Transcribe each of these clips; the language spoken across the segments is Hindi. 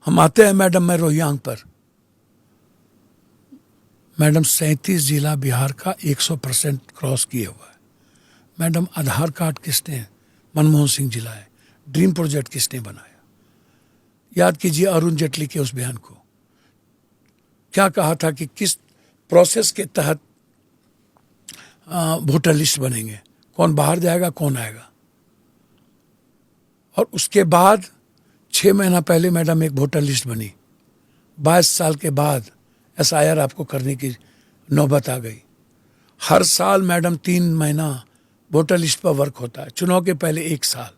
हम आते हैं मैडम, मैं रोहतांग पर। मैडम 37 जिला बिहार का 100% क्रॉस किए हुआ है। मैडम आधार कार्ड किसने, मनमोहन सिंह जिला है। ड्रीम प्रोजेक्ट किसने बनाया? याद कीजिए अरुण जेटली के उस बयान को, क्या कहा था कि किस प्रोसेस के तहत वोटर लिस्ट बनेंगे, कौन बाहर जाएगा कौन आएगा। और उसके बाद 6 महीना पहले मैडम एक वोटर लिस्ट बनी। 22 साल के बाद SIR आपको करने की नौबत आ गई। हर साल मैडम 3 महीना वोटर लिस्ट पर वर्क होता है। चुनाव के पहले 1 साल,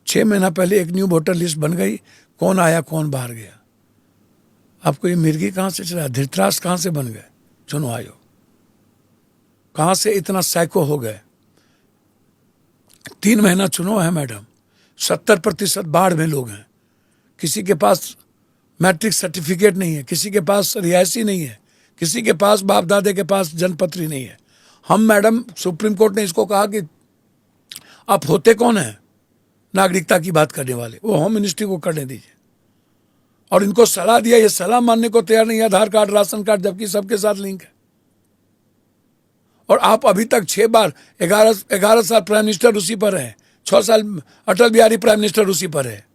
6 महीना पहले एक न्यू वोटर लिस्ट बन गई, कौन आया कौन बाहर गया। आपको ये मिर्गी कहाँ से चला, धृतराष्ट्र कहाँ से बन गए चुनाव आयोग, कहाँ से इतना साइको हो गए। 3 महीना चुनाव है मैडम, 70% बाढ़ में लोग हैं, किसी के पास मैट्रिक सर्टिफिकेट नहीं है, किसी के पास रिहायशी नहीं है, किसी के पास बाप दादे के पास जन्मपत्री नहीं है। हम मैडम सुप्रीम कोर्ट ने इसको कहा कि आप होते कौन हैं नागरिकता की बात करने वाले, वो होम मिनिस्ट्री को करने दीजिए। और इनको सलाह दिया, ये सलाह मानने को तैयार नहीं है। आधार कार्ड राशन कार्ड जबकि सबके साथ लिंक है। और आप अभी तक 6 बार 11 साल प्राइम मिनिस्टर उसी पर रहे, 6 साल अटल बिहारी प्राइम मिनिस्टर उसी पर है।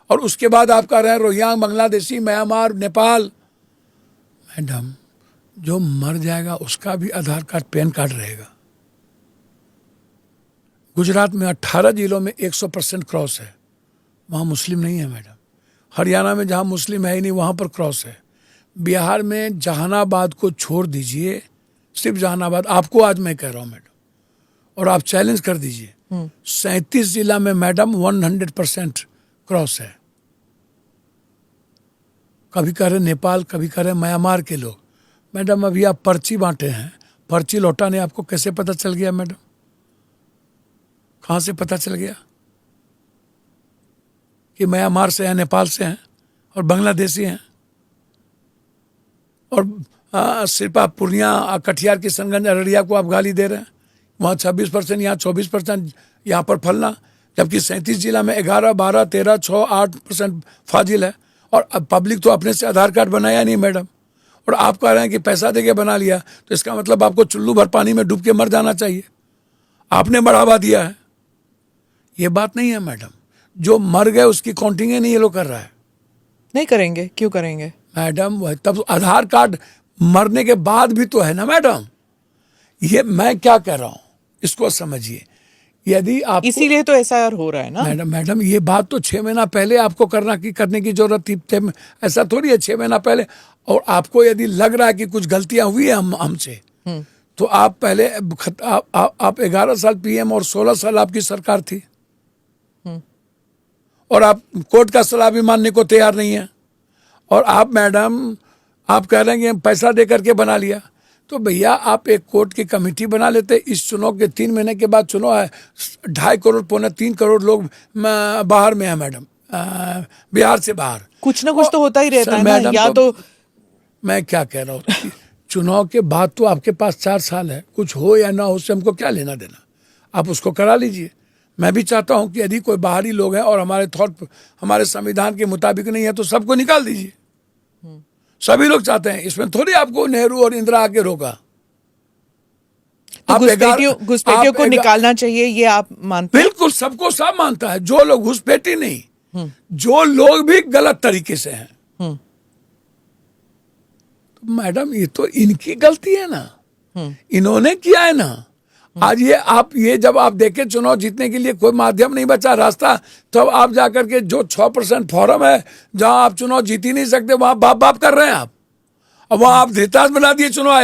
और उसके बाद आप कह रहे हैं Rohingya, Bangladeshi, Myanmar, Nepal. Madam जो मर जाएगा उसका भी आधार कार्ड पैन कार्ड रहेगा। गुजरात में 18 जिलों में 100% क्रॉस है, वहाँ मुस्लिम नहीं है मैडम। हरियाणा में जहाँ मुस्लिम है ही नहीं वहाँ पर क्रॉस है। बिहार में जहानाबाद को छोड़ दीजिए, सिर्फ जहानाबाद, आपको आज मैं कह रहा हूँ मैडम, और आप चैलेंज कर दीजिए, 37 जिला में मैडम 100% क्रॉस है। कभी कह रहे नेपाल, कभी कह रहे म्यांमार के लोग। मैडम अभी आप पर्ची बांटे हैं, पर्ची लौटाने आपको कैसे पता चल गया मैडम? कहाँ से पता चल गया कि म्यांमार से हैं, नेपाल से हैं और बांग्लादेशी हैं? और सिर्फ आप पूर्णिया, कटिहार, किशनगंज, अररिया को आप गाली दे रहे हैं। वहाँ 26%, यहाँ 24%, यहाँ पर फलना, जबकि 37 जिला में 11, 12, 13, 6, 8% फाजिल है। और अब पब्लिक तो अपने से आधार कार्ड बनाया नहीं मैडम, और आप कह रहे हैं कि पैसा देके बना लिया, तो इसका मतलब आपको चुल्लू भर पानी में डूब के मर जाना चाहिए। आपने बढ़ावा दिया है, ये बात नहीं है मैडम। जो मर गए उसकी काउंटिंग ही नहीं ये लोग कर रहा है। नहीं करेंगे, क्यों करेंगे मैडम? वह तब आधार कार्ड मरने के बाद भी तो है ना मैडम। ये मैं क्या कह रहा हूँ इसको समझिए। यदि आप, इसीलिए तो SIR हो रहा है ना मैडम ये बात तो 6 महीना पहले आपको करने की जरूरत थी। ऐसा थोड़ी है 6 महीना पहले। और आपको यदि लग रहा है कि कुछ गलतियां हुई है हमसे, तो आप पहले आप 11 साल PM और 16 साल आपकी सरकार थी, और आप कोर्ट का सलाह भी मानने को तैयार नहीं है। और आप मैडम आप कह रहे हैं कि हम पैसा दे करके बना लिया, तो भैया आप एक कोर्ट की कमेटी बना लेते। इस चुनाव के 3 महीने के बाद चुनाव है, 2.5 करोड़, 3 करोड़ लोग बाहर में है मैडम, बिहार से बाहर। कुछ ना कुछ तो होता ही रहता है ना, या तो मैं क्या कह रहा हूँ, चुनाव के बाद तो आपके पास 4 साल है, कुछ हो या ना हो उससे हमको क्या लेना देना, आप उसको करा लीजिए। मैं भी चाहता हूँ कि यदि कोई बाहरी लोग हैं और हमारे संविधान के मुताबिक नहीं है तो सबको निकाल दीजिए। सभी लोग चाहते हैं, इसमें थोड़ी आपको नेहरू और इंदिरा आके रोका। तो घुसपैठियों को निकालना चाहिए, ये आप मानते हैं? बिल्कुल, सबको सब मानता है। जो लोग घुसपैठी नहीं, जो लोग भी गलत तरीके से हैं, तो मैडम ये तो इनकी गलती है ना, इन्होंने किया है ना। आज ये जब आप देखें चुनाव जीतने के लिए कोई माध्यम नहीं बचा, रास्ता, तब आप जाकर के जो 6% फॉरम है जहां आप चुनाव जीत ही नहीं सकते, वहां बाप बाप कर रहे हैं आप। अब वहां आप धृतराष्ट्र बना दिए चुनाव